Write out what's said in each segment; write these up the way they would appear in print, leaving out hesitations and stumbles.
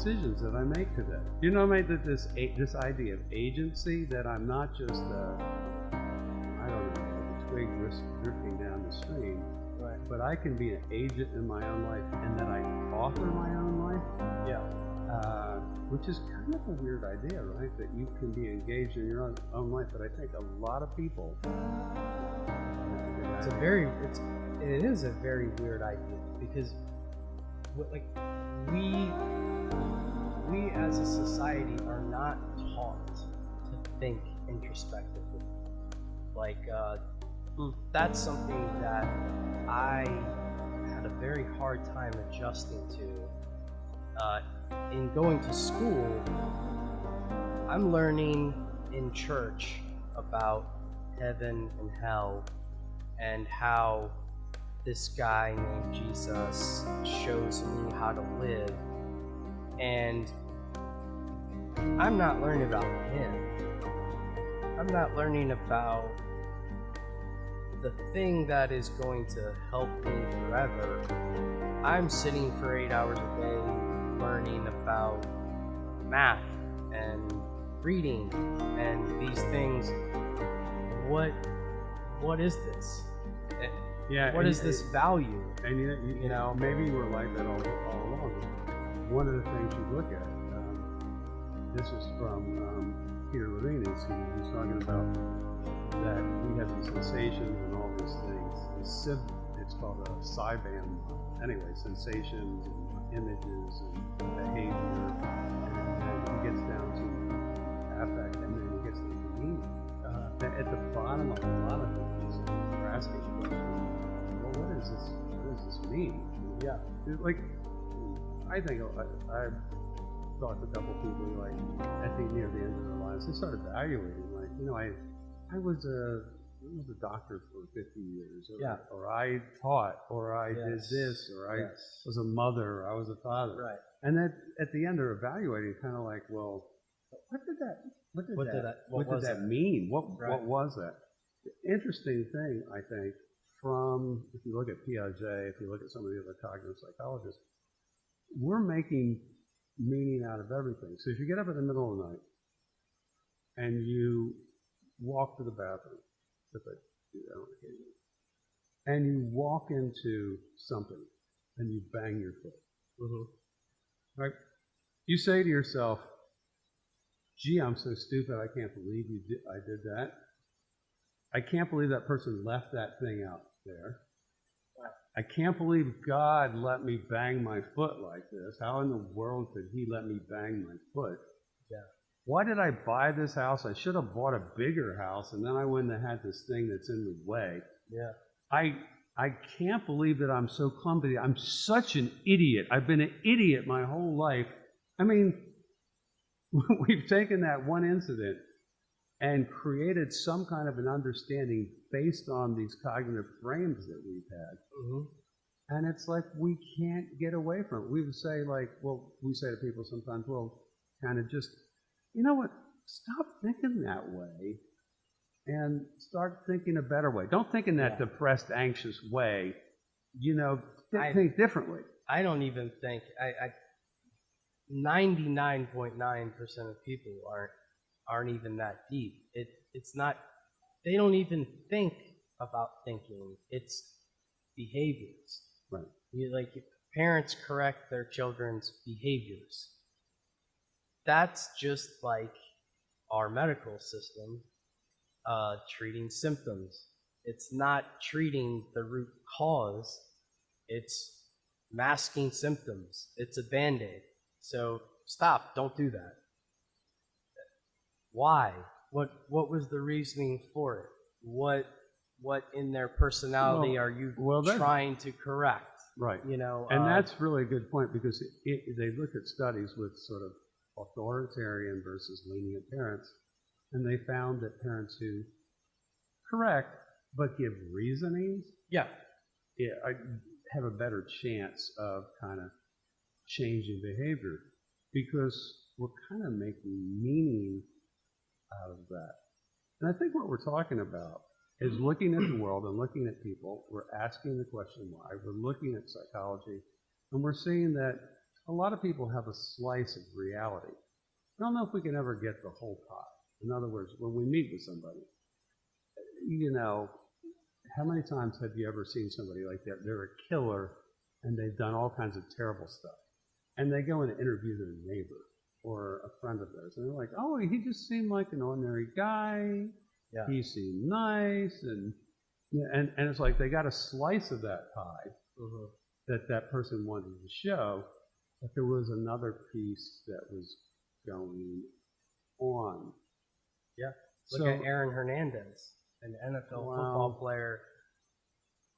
decisions that I make today. You know, I made this idea of agency, that I'm not just I don't know, like a twig drifting down the stream, Right. but I can be an agent in my own life, and that I author my own life. Yeah. Which is kind of a weird idea, right? That you can be engaged in your own life, but I think a lot of people. It is a very weird idea, because we as a society are not taught to think introspectively. That's something that I had a very hard time adjusting to. In going to school, I'm learning in church about heaven and hell, and how this guy named Jesus shows me how to live, and I'm not learning about him. I'm not learning about the thing that is going to help me forever. I'm sitting for 8 hours a day learning about math and reading and these things. What is this? Yeah. What is this value? And you know, maybe you were like that all along. One of the things you look at, this is from Peter Levine, he's talking about that we have these sensations and all these things. It's called a Cybam. Anyway, sensations and images and behavior, and he gets down to affect, and then he gets to the meaning. At the bottom of a lot of things, we're asking the question, well, what does this mean? Yeah. Like, I think I've talked to a couple of people who, like, near the end of their lives, they started evaluating, like, you know, I was a doctor for 50 years, or I taught, or I did this, or I was a mother, or I was a father. Right. And then at the end they're evaluating, kind of like, well, what did that mean? What was that? The interesting thing, I think, if you look at Piaget, if you look at some of the other cognitive psychologists, we're making meaning out of everything. So if you get up in the middle of the night and you walk to the bathroom, if I do that on occasion, and you walk into something and you bang your foot, right? You say to yourself, gee, I'm so stupid, I can't believe I did that. I can't believe that person left that thing out there. I can't believe God let me bang my foot like this. How in the world could he let me bang my foot? Yeah. Why did I buy this house? I should have bought a bigger house, and then I wouldn't have had this thing that's in the way. Yeah. I can't believe that I'm so clumsy. I'm such an idiot. I've been an idiot my whole life. I mean, we've taken that one incident and created some kind of an understanding based on these cognitive frames that we've had. And it's like we can't get away from it. We would say, we say to people sometimes, well, kind of just, you know what, stop thinking that way and start thinking a better way. Don't think in that depressed, anxious way. You know, think differently. I don't even think, 99.9% of people aren't even that deep. It's not, they don't even think about thinking. It's behaviors. Right. Parents correct their children's behaviors. That's just like our medical system treating symptoms. It's not treating the root cause. It's masking symptoms. It's a Band-Aid. So stop. Don't do that. Why? What was the reasoning for it? What in their personality are you trying to correct? Right. You know, and that's really a good point, because they look at studies with sort of authoritarian versus lenient parents, and they found that parents who correct but give reasonings, have a better chance of kind of changing behavior, because we're kind of making meaning out of that. And I think what we're talking about is looking at the world and looking at people. We're asking the question why. We're looking at psychology, and we're seeing that a lot of people have a slice of reality. I don't know if we can ever get the whole pie. In other words, when we meet with somebody, you know, how many times have you ever seen somebody like that? They're a killer and they've done all kinds of terrible stuff. And they go and interview their neighbor or a friend of theirs. And they're like, oh, he just seemed like an ordinary guy. Yeah. He seemed nice. And it's like they got a slice of that pie that person wanted to show. But there was another piece that was going on. Yeah. Look at Aaron Hernandez, an NFL football player,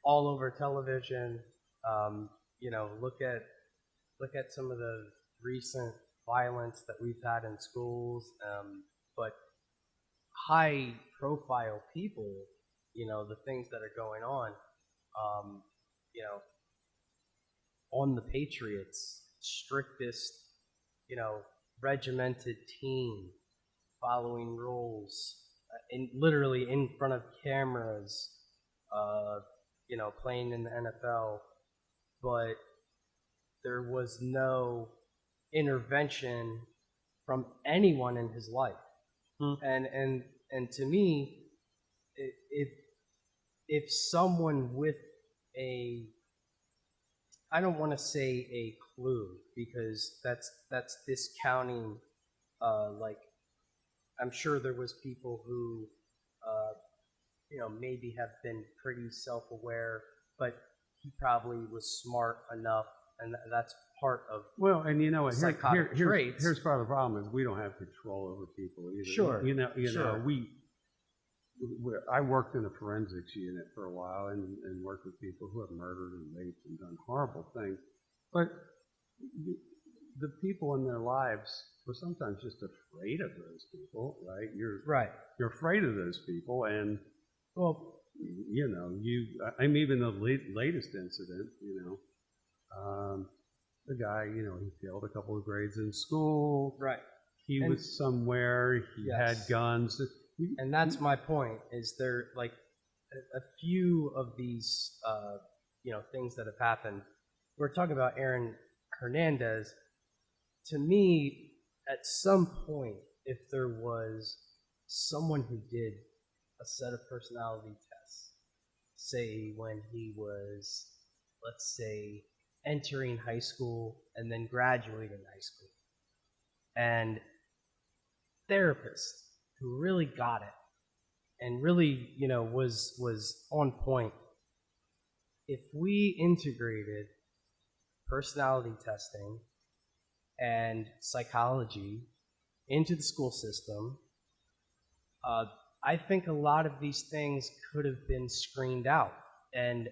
all over television. You know, look at some of the recent violence that we've had in schools. But high-profile people, you know, the things that are going on, you know, on the Patriots, strictest, you know, regimented team, following rules, literally in front of cameras, you know, playing in the NFL, but there was no intervention from anyone in his life. And to me, if someone with I don't want to say a clue, because that's discounting, like, I'm sure there was people who, you know, maybe have been pretty self-aware, but he probably was smart enough, and that's part of and you know what? Psychotic traits. Here's part of the problem is we don't have control over people either. Sure. You know, I worked in a forensics unit for a while and worked with people who have murdered and raped and done horrible things. But the people in their lives were sometimes just afraid of those people, right? You're afraid of those people, and you know, I mean, even the latest incident, you know, the guy, you know, he failed a couple of grades in school. Right. He was somewhere. He had guns. And that's my point. Is there like a few of these, you know, things that have happened? We're talking about Aaron Hernandez. To me, at some point, if there was someone who did a set of personality tests, say when he was, let's say, entering high school and then graduating high school, and therapists who really got it and really, you know, was on point. If we integrated personality testing and psychology into the school system, I think a lot of these things could have been screened out. And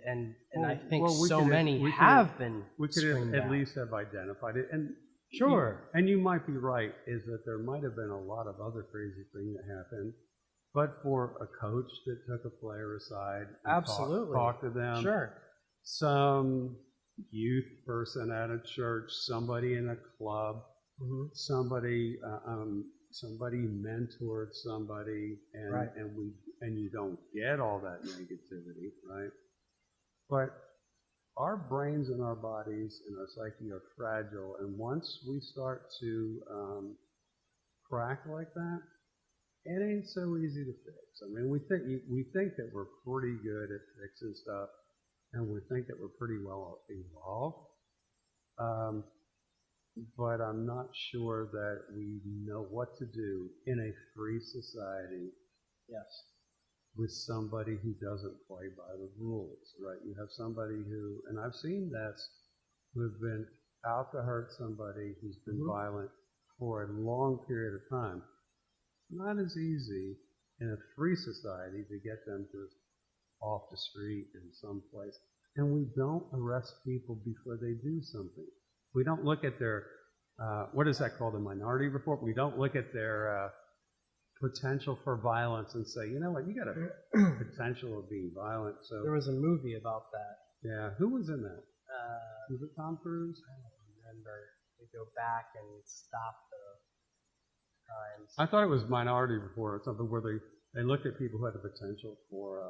I think many have been we could screened at out. least have identified it. And sure. And you might be right, is that there might have been a lot of other crazy things that happened, but for a coach that took a player aside and absolutely talked to them, sure, some youth person at a church, somebody in a club, somebody mentored somebody, and you don't get all that negativity, right? But our brains and our bodies and our psyche are fragile, and once we start to crack like that, it ain't so easy to fix. I mean, we think that we're pretty good at fixing stuff, and we think that we're pretty well evolved, but I'm not sure that we know what to do in a free society. Yes. With somebody who doesn't play by the rules, right? You have somebody who, and I've seen that, who have been out to hurt somebody who's been violent for a long period of time. It's not as easy in a free society to get them just off the street in some place. And we don't arrest people before they do something. We don't look at their, what is that called, a minority report? We don't look at their potential for violence and say, you know what, you got a potential of being violent. So there was a movie about that. Yeah, who was in that? Was it Tom Cruise? I don't remember. They go back and stop the crimes. I thought it was Minority Report or something where they looked at people who had the potential for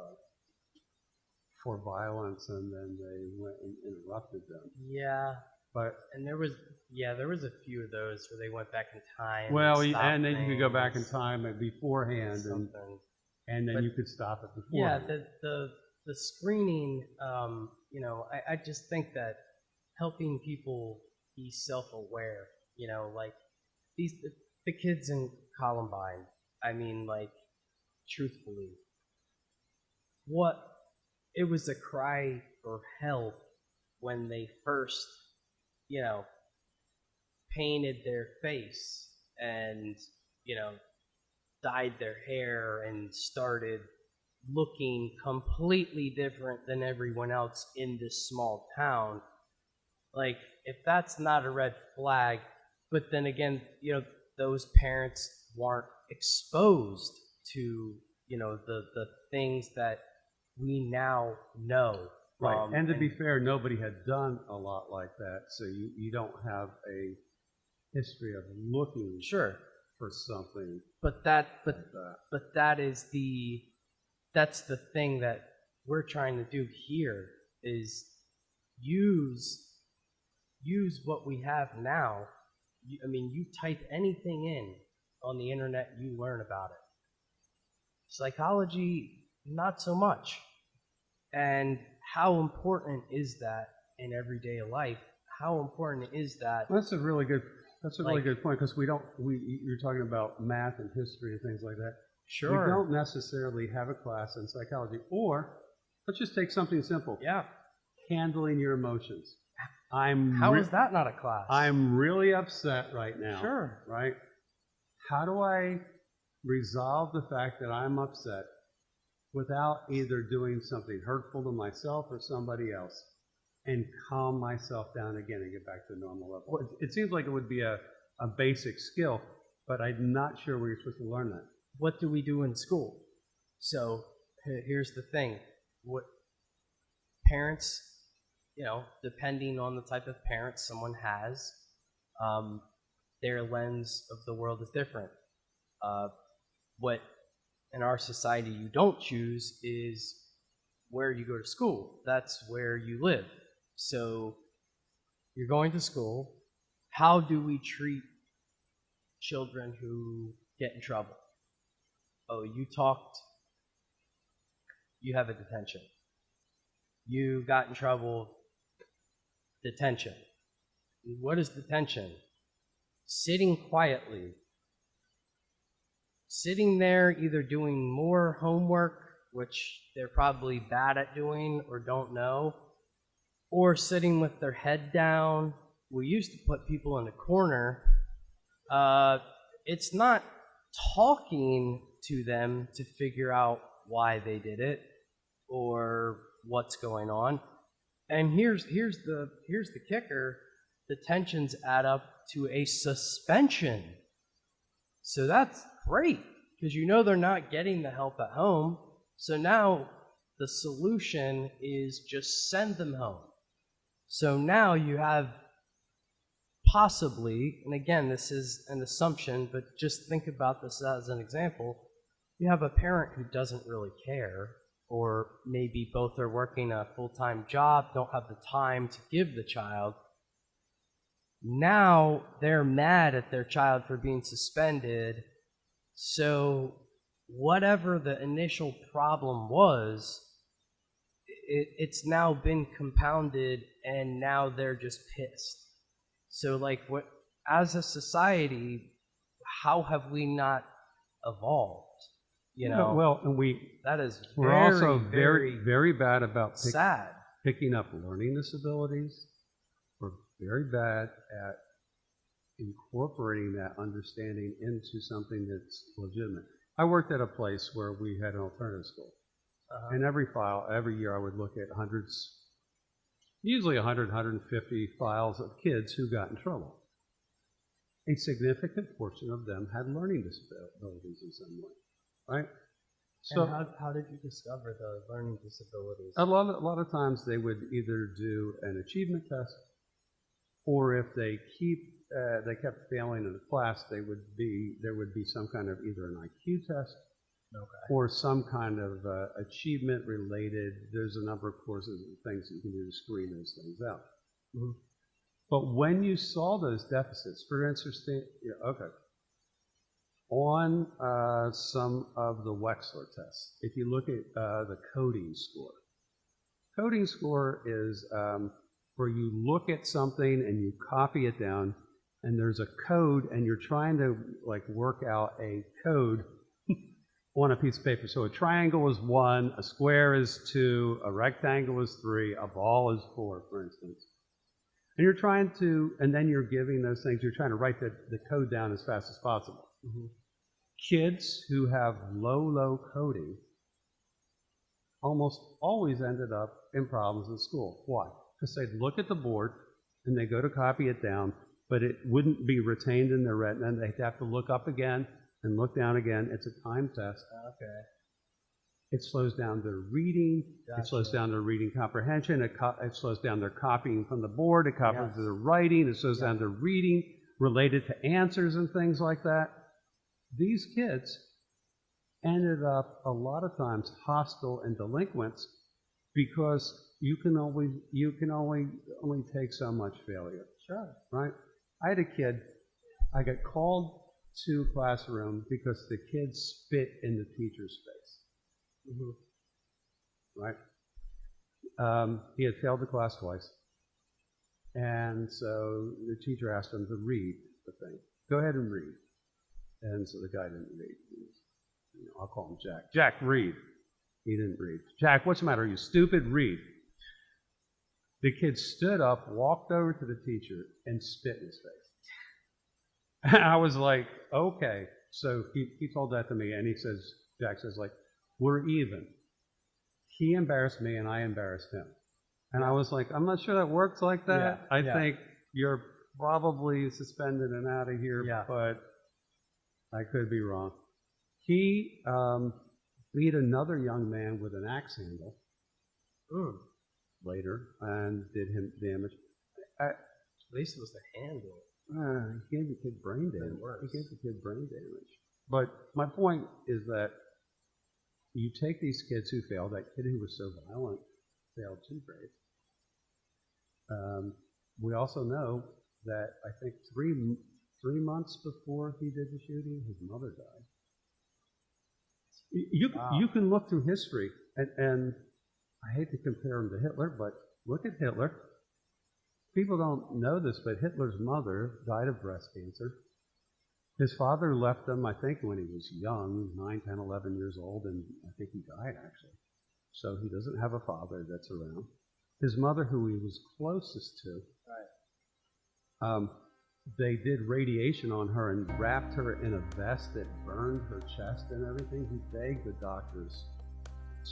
violence, and then they went and interrupted them. Yeah, But and there was a few of those where they went back in time. well, and and then you could go back in things, time and beforehand, and then But- you could stop it Yeah, beforehand. the screening. You know, I just think that helping people be self-aware. You know, like the kids in Columbine. I mean, like, truthfully, it was a cry for help when they first, you know, painted their face and, you know, dyed their hair and started looking completely different than everyone else in this small town. Like, if that's not a red flag, but then again, you know, those parents weren't exposed to, you know, the things that we now know. Right, and to be fair, nobody had done a lot like that, so you don't have a history of looking Sure, for something. but that's the thing that we're trying to do here is use what we have now. I mean, you type anything in on the internet, you learn about it. Psychology, not so much. And how important is that in everyday life? How important is that? That's a really good point, because you're talking about math and history and things like that. Sure. We don't necessarily have a class in psychology. Or let's just take something simple. Yeah. Handling your emotions. How is that not a class? I'm really upset right now. Sure. Right? How do I resolve the fact that I'm upset without either doing something hurtful to myself or somebody else, and calm myself down again and get back to a normal level? It seems like it would be a basic skill, but I'm not sure where you're supposed to learn that. What do we do in school? So here's the thing. What parents, you know, depending on the type of parents someone has, their lens of the world is different. What in our society you don't choose is where you go to school. That's where you live. So you're going to school. How do we treat children who get in trouble? Oh, you talked, you have a detention. You got in trouble, detention. What is detention? Sitting quietly. Sitting there either doing more homework, which they're probably bad at doing or don't know, or sitting with their head down. We used to put people in a corner. It's not talking to them to figure out why they did it or what's going on. And here's the kicker. The tensions add up to a suspension. So that's great, because you know they're not getting the help at home. So now the solution is just send them home. So now you have possibly, and again, this is an assumption, but just think about this as an example. You have a parent who doesn't really care, or maybe both are working a full-time job, don't have the time to give the child. Now they're mad at their child for being suspended. So whatever the initial problem was, it's now been compounded, and now they're just pissed. So, like, as a society, how have we not evolved? You know, well, and we're also very, very bad about sad picking up learning disabilities. We're very bad at incorporating that understanding into something that's legitimate. I worked at a place where we had an alternative school. And every year I would look at hundreds, usually 100, 150 files of kids who got in trouble. A significant portion of them had learning disabilities in some way, right? So how did you discover the learning disabilities? A lot of times they would either do an achievement test, or if they kept failing in the class, there would be some kind of either an IQ test, or some kind of achievement related. There's a number of courses and things that you can do to screen those things out. Mm-hmm. But when you saw those deficits, for instance, on some of the Wechsler tests, if you look at the coding score. Coding score is where you look at something and you copy it down, and there's a code, and you're trying to work out a code on a piece of paper. So a triangle is 1, a square is 2, a rectangle is 3, a ball is 4, for instance. And you're trying to, and then you're giving those things, you're trying to write the code down as fast as possible. Mm-hmm. Kids who have low coding almost always ended up in problems in school. Why? Because they'd look at the board and they go to copy it down, but it wouldn't be retained in their retina, and they'd have to look up again and look down again. It's a time test. Okay. It slows down their reading. Gotcha. It slows down their reading comprehension. It slows down their copying from the board. It copies their writing. It slows down their reading related to answers and things like that. These kids ended up a lot of times hostile and delinquents because you can only take so much failure. Sure. Right? I had a kid, I got called to a classroom because the kid spit in the teacher's face. Mm-hmm. Right? He had failed the class twice. And so the teacher asked him to read the thing. Go ahead and read. And so the guy didn't read. I'll call him Jack. Jack, read. He didn't read. Jack, what's the matter? Are you stupid? Read. The kid stood up, walked over to the teacher, and spit in his face. And I was like, okay. So he told that to me, and Jack says, we're even. He embarrassed me, and I embarrassed him. And I was like, I'm not sure that works like that. I think you're probably suspended and out of here, but I could be wrong. He beat another young man with an axe handle later and did him damage. At least it was the handle. He gave the kid brain damage. But my point is that you take these kids who failed, that kid who was so violent failed 2 grades. We also know that I think 3 months before he did the shooting, his mother died. You can look through history, and I hate to compare him to Hitler, but look at Hitler. People don't know this, but Hitler's mother died of breast cancer. His father left him, I think, when he was young, 9, 10, 11 years old, and I think he died, actually. So he doesn't have a father that's around. His mother, who he was closest to, they did radiation on her and wrapped her in a vest that burned her chest and everything. He begged the doctors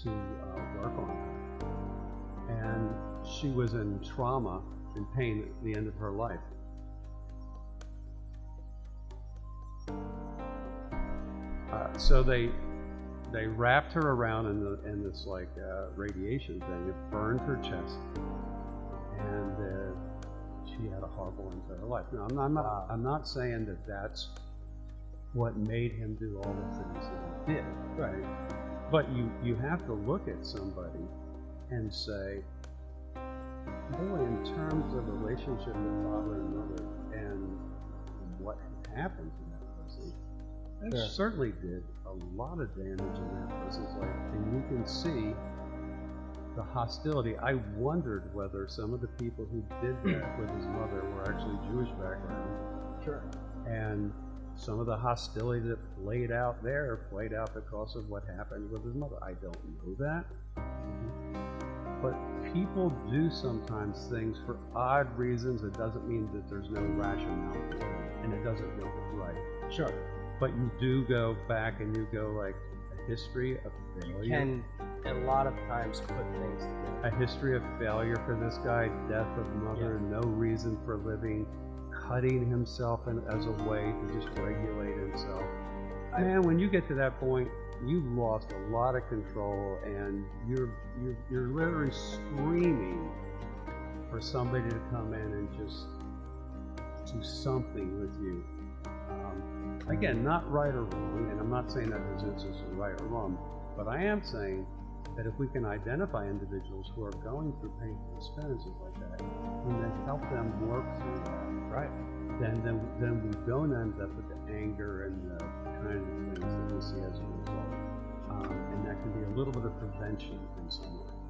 to work on her. And she was in trauma and pain at the end of her life. So they wrapped her around in this radiation thing. It burned her chest, and she had a horrible entire life. Now, I'm not saying that that's what made him do all the things that he did, right? But you have to look at somebody and say, boy, in terms of relationship with father and mother and what happened to that person, they certainly did a lot of damage in that person's life, and you can see the hostility. I wondered whether some of the people who did that with his mother were actually Jewish background. Sure. And some of the hostility that played out because of what happened with his mother. I don't know that. But people do sometimes things for odd reasons. It doesn't mean that there's no rationale for it, and it doesn't make it right. Sure. But you do go back and you go a history of failure. You can, a lot of times, put things together. A history of failure for this guy, death of mother, no reason for living, cutting himself as a way to just regulate himself. Man, when you get to that point, you've lost a lot of control, and you're literally screaming for somebody to come in and just do something with you. Again, not right or wrong, and I'm not saying that there's instances of right or wrong, but I am saying that if we can identify individuals who are going through painful experiences like that, and then help them work through that, Right. then we don't end up with the anger and the kind of things that we see as a result. And that can be a little bit of prevention in some way.